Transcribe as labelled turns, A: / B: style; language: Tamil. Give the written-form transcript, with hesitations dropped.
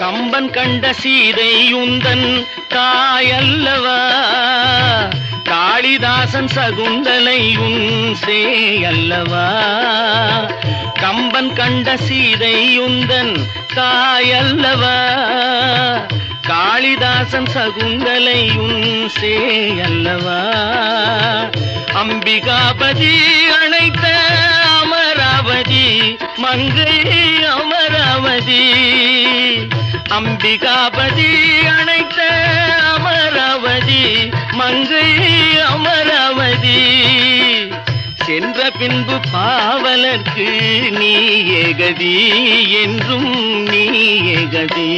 A: கம்பன் கண்ட சீதை உந்தன் தாயல்லவா, காளிதாசன் சகுந்தலை உன் சேயல்லவா. கம்பன் கண்ட சீதை உந்தன் தாயல்லவா, காளிதாசன் சகுந்தலை உன் சேயல்லவா. அம்பிகாபதி அணைத்த அமராவதி மங்கை அமராவதி, அம்பிகாபதி அணைத்த அமராவதி மங்கை அமராவதி. சென்ற பின்பு பாவலர்க்கு நீ ஏகதி என்றும் நீ ஏகதி.